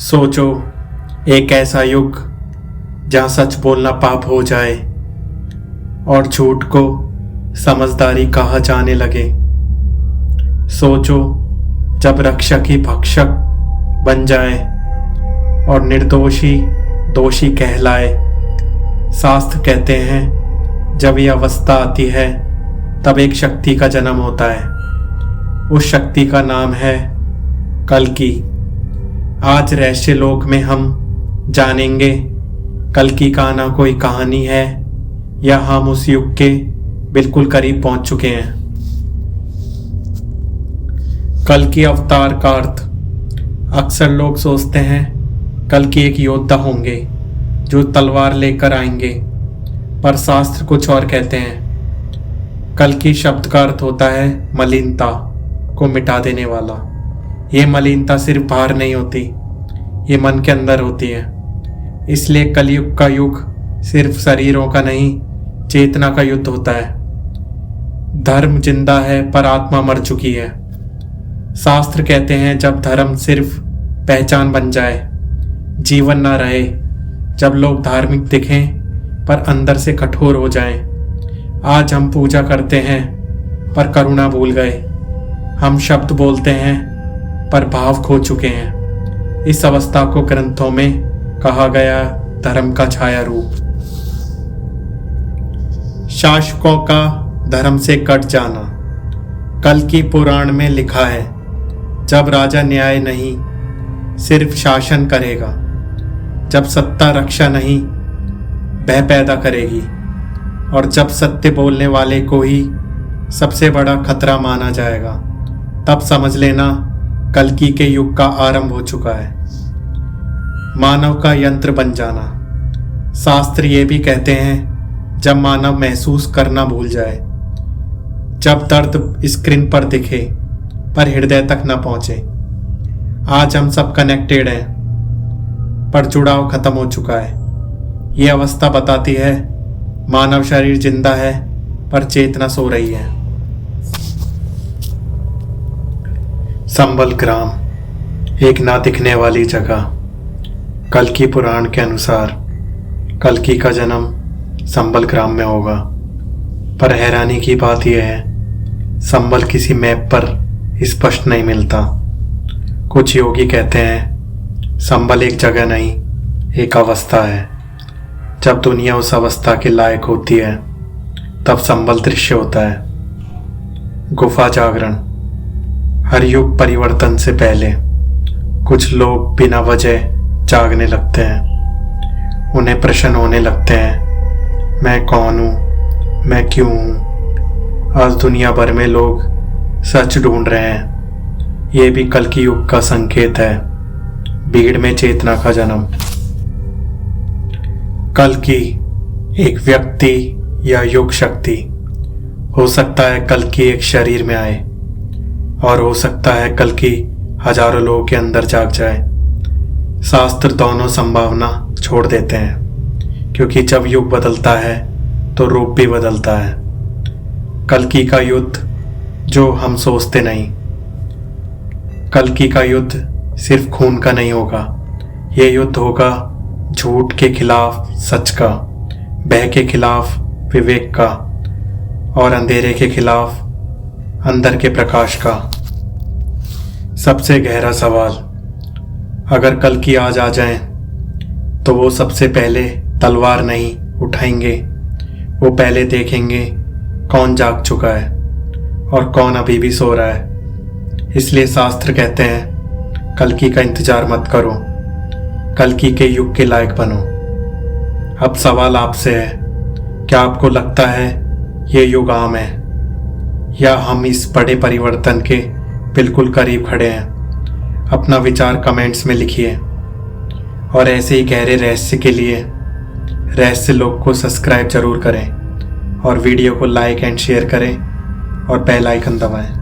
सोचो, एक ऐसा युग जहाँ सच बोलना पाप हो जाए और झूठ को समझदारी कहा जाने लगे। सोचो, जब रक्षक ही भक्षक बन जाए और निर्दोषी दोषी कहलाए। शास्त्र कहते हैं जब यह अवस्था आती है तब एक शक्ति का जन्म होता है। उस शक्ति का नाम है कल्कि। आज रहस्य लोक में हम जानेंगे कल्कि का आना कोई कहानी है या हम उस युग के बिल्कुल करीब पहुंच चुके हैं। कल्कि अवतार का अर्थ, अक्सर लोग सोचते हैं कल्कि एक योद्धा होंगे जो तलवार लेकर आएंगे, पर शास्त्र कुछ और कहते हैं। कल्कि शब्द का अर्थ होता है मलिनता को मिटा देने वाला। ये मलिनता सिर्फ बाहर नहीं होती, ये मन के अंदर होती है। इसलिए कलयुग का युग सिर्फ शरीरों का नहीं, चेतना का युद्ध होता है। धर्म जिंदा है पर आत्मा मर चुकी है। शास्त्र कहते हैं जब धर्म सिर्फ पहचान बन जाए, जीवन ना रहे, जब लोग धार्मिक दिखें पर अंदर से कठोर हो जाएं। आज हम पूजा करते हैं पर करुणा भूल गए। हम शब्द बोलते हैं पर भाव खो चुके हैं। इस अवस्था को ग्रंथों में कहा गया धर्म का छाया रूप। शासकों का धर्म से कट जाना। कल्कि पुराण में लिखा है जब राजा न्याय नहीं सिर्फ शासन करेगा, जब सत्ता रक्षा नहीं भय पैदा करेगी, और जब सत्य बोलने वाले को ही सबसे बड़ा खतरा माना जाएगा, तब समझ लेना कल्कि के युग का आरंभ हो चुका है। मानव का यंत्र बन जाना। शास्त्र ये भी कहते हैं जब मानव महसूस करना भूल जाए, जब दर्द स्क्रीन पर दिखे पर हृदय तक न पहुंचे। आज हम सब कनेक्टेड हैं पर जुड़ाव खत्म हो चुका है। ये अवस्था बताती है मानव शरीर जिंदा है पर चेतना सो रही है। संबल ग्राम, एक ना दिखने वाली जगह। कल्कि पुराण के अनुसार कल्कि का जन्म संबल ग्राम में होगा, पर हैरानी की बात यह है संबल किसी मैप पर स्पष्ट नहीं मिलता। कुछ योगी कहते हैं संबल एक जगह नहीं, एक अवस्था है। जब दुनिया उस अवस्था के लायक होती है तब संबल दृश्य होता है। गुफा जागरण। हर युग परिवर्तन से पहले कुछ लोग बिना वजह जागने लगते हैं। उन्हें प्रश्न होने लगते हैं, मैं कौन हूँ, मैं क्यों हूँ। आज दुनिया भर में लोग सच ढूंढ रहे हैं। ये भी कल्कि युग का संकेत है। भीड़ में चेतना का जन्म। कल्कि एक व्यक्ति या युग शक्ति हो सकता है। कल्कि एक शरीर में आए और हो सकता है कल्कि हजारों लोगों के अंदर जाग जाए। शास्त्र दोनों संभावना छोड़ देते हैं, क्योंकि जब युग बदलता है तो रूप भी बदलता है। कल्कि का युद्ध जो हम सोचते नहीं। कल्कि का युद्ध सिर्फ खून का नहीं होगा, ये युद्ध होगा झूठ के खिलाफ सच का, भय के खिलाफ विवेक का, और अंधेरे के खिलाफ अंदर के प्रकाश का। सबसे गहरा सवाल, अगर कल्कि आज आ जाए तो वो सबसे पहले तलवार नहीं उठाएंगे, वो पहले देखेंगे कौन जाग चुका है और कौन अभी भी सो रहा है। इसलिए शास्त्र कहते हैं कल्कि का इंतजार मत करो, कल्कि के युग के लायक बनो। अब सवाल आपसे है, क्या आपको लगता है ये युग आम है या हम इस बड़े परिवर्तन के बिल्कुल करीब खड़े हैं? अपना विचार कमेंट्स में लिखिए, और ऐसे ही गहरे रहस्य के लिए रहस्य लोक को सब्सक्राइब जरूर करें और वीडियो को लाइक एंड शेयर करें और बेल आइकन दबाएं।